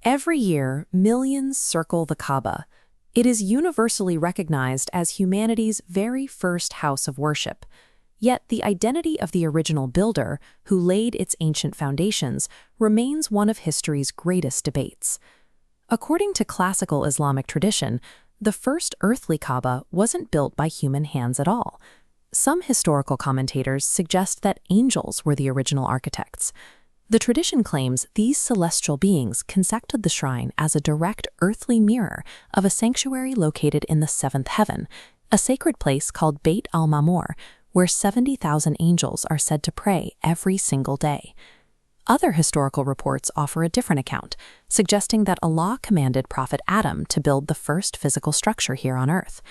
Every year, millions circle the Kaaba. It is universally recognized as humanity's very first house of worship. Yet the identity of the original builder, who laid its ancient foundations, remains one of history's greatest debates. According to classical Islamic tradition, the first earthly Kaaba wasn't built by human hands at all. Some historical commentators suggest that angels were the original architects. The tradition claims these celestial beings constructed the shrine as a direct earthly mirror of a sanctuary located in the seventh heaven, a sacred place called Beit al-Ma'mur, where 70,000 angels are said to pray every single day. Other historical reports offer a different account, suggesting that Allah commanded Prophet Adam to build the first physical structure here on earth.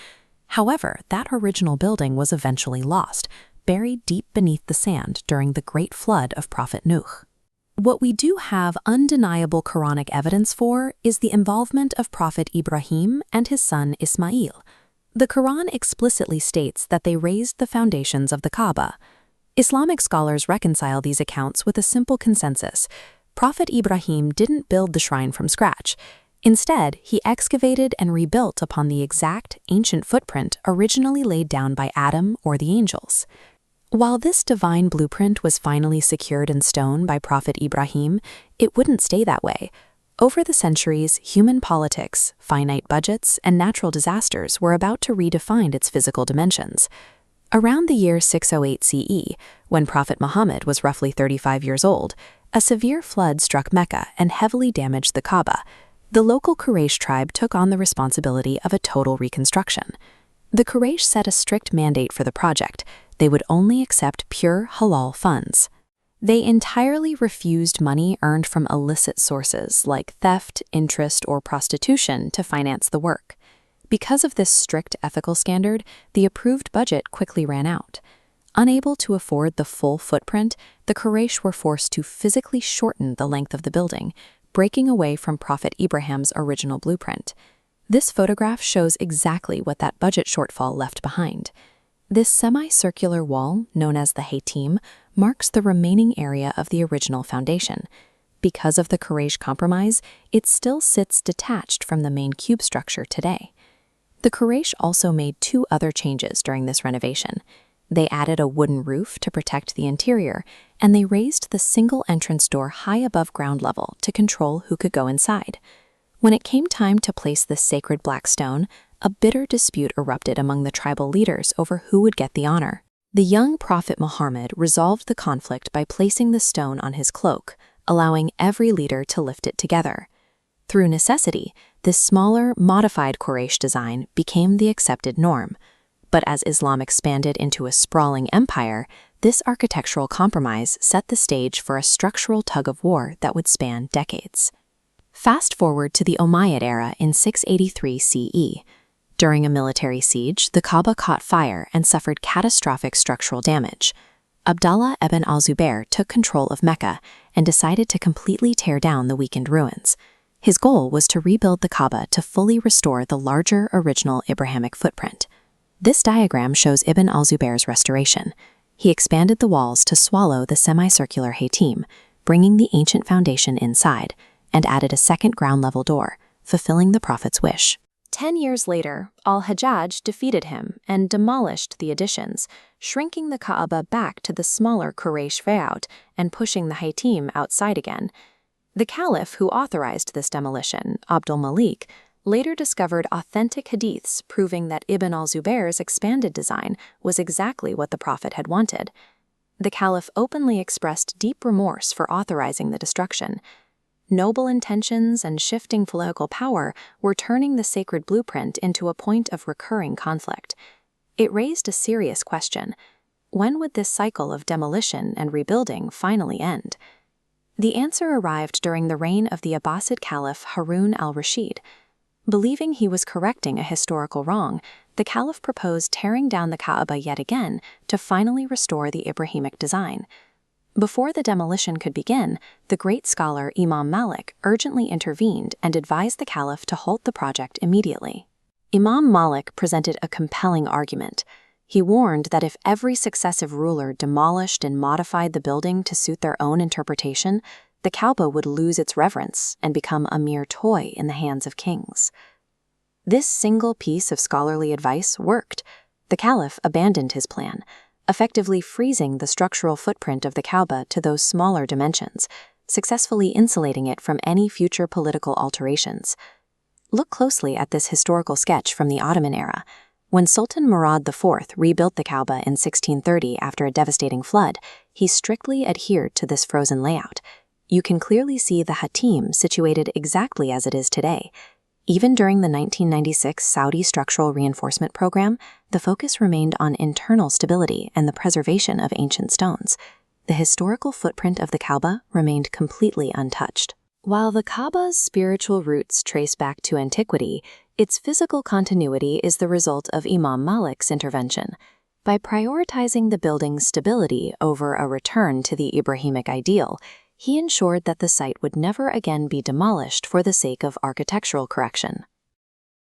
However, that original building was eventually lost, buried deep beneath the sand during the great flood of Prophet Nuh. What we do have undeniable Quranic evidence for is the involvement of Prophet Ibrahim and his son Ismail. The Quran explicitly states that they raised the foundations of the Kaaba. Islamic scholars reconcile these accounts with a simple consensus. Prophet Ibrahim didn't build the shrine from scratch. Instead, he excavated and rebuilt upon the exact ancient footprint originally laid down by Adam or the angels. While this divine blueprint was finally secured in stone by Prophet Ibrahim, it wouldn't stay that way. Over the centuries, human politics, finite budgets, and natural disasters were about to redefine its physical dimensions. Around the year 608 CE, when Prophet Muhammad was roughly 35 years old, a severe flood struck Mecca and heavily damaged the Kaaba. The local Quraysh tribe took on the responsibility of a total reconstruction. The Quraysh set a strict mandate for the project. They would only accept pure halal funds. They entirely refused money earned from illicit sources like theft, interest, or prostitution to finance the work. Because of this strict ethical standard, the approved budget quickly ran out. Unable to afford the full footprint, the Quraysh were forced to physically shorten the length of the building, breaking away from Prophet Ibrahim's original blueprint. This photograph shows exactly what that budget shortfall left behind. This semicircular wall, known as the Hateem, marks the remaining area of the original foundation. Because of the Quraysh compromise, it still sits detached from the main cube structure today. The Quraysh also made two other changes during this renovation. They added a wooden roof to protect the interior, and they raised the single entrance door high above ground level to control who could go inside. When it came time to place this sacred black stone, a bitter dispute erupted among the tribal leaders over who would get the honor. The young Prophet Muhammad resolved the conflict by placing the stone on his cloak, allowing every leader to lift it together. Through necessity, this smaller, modified Quraysh design became the accepted norm. But as Islam expanded into a sprawling empire, this architectural compromise set the stage for a structural tug-of-war that would span decades. Fast forward to the Umayyad era in 683 CE. During a military siege, the Kaaba caught fire and suffered catastrophic structural damage. Abdallah ibn al-Zubayr took control of Mecca and decided to completely tear down the weakened ruins. His goal was to rebuild the Kaaba to fully restore the larger original Abrahamic footprint. This diagram shows Ibn al-Zubayr's restoration. He expanded the walls to swallow the semicircular Hateem, bringing the ancient foundation inside, and added a second ground-level door, fulfilling the Prophet's wish. 10 years later, al-Hajjaj defeated him and demolished the additions, shrinking the Kaaba back to the smaller Quraysh layout and pushing the Hateem outside again. The Caliph who authorized this demolition, Abdul Malik, later discovered authentic hadiths proving that Ibn al-Zubayr's expanded design was exactly what the Prophet had wanted. The Caliph openly expressed deep remorse for authorizing the destruction. Noble intentions and shifting political power were turning the sacred blueprint into a point of recurring conflict. It raised a serious question. When would this cycle of demolition and rebuilding finally end? The answer arrived during the reign of the Abbasid Caliph Harun al-Rashid. Believing he was correcting a historical wrong, the Caliph proposed tearing down the Kaaba yet again to finally restore the Ibrahimic design. Before the demolition could begin, the great scholar Imam Malik urgently intervened and advised the Caliph to halt the project immediately. Imam Malik presented a compelling argument. He warned that if every successive ruler demolished and modified the building to suit their own interpretation, the Kaaba would lose its reverence and become a mere toy in the hands of kings. This single piece of scholarly advice worked. The Caliph abandoned his plan, effectively freezing the structural footprint of the Kaaba to those smaller dimensions, successfully insulating it from any future political alterations. Look closely at this historical sketch from the Ottoman era. When Sultan Murad IV rebuilt the Kaaba in 1630 after a devastating flood, he strictly adhered to this frozen layout. You can clearly see the Hateem situated exactly as it is today. Even during the 1996 Saudi structural reinforcement program, the focus remained on internal stability and the preservation of ancient stones. The historical footprint of the Kaaba remained completely untouched. While the Kaaba's spiritual roots trace back to antiquity, its physical continuity is the result of Imam Malik's intervention. By prioritizing the building's stability over a return to the Ibrahimic ideal, he ensured that the site would never again be demolished for the sake of architectural correction.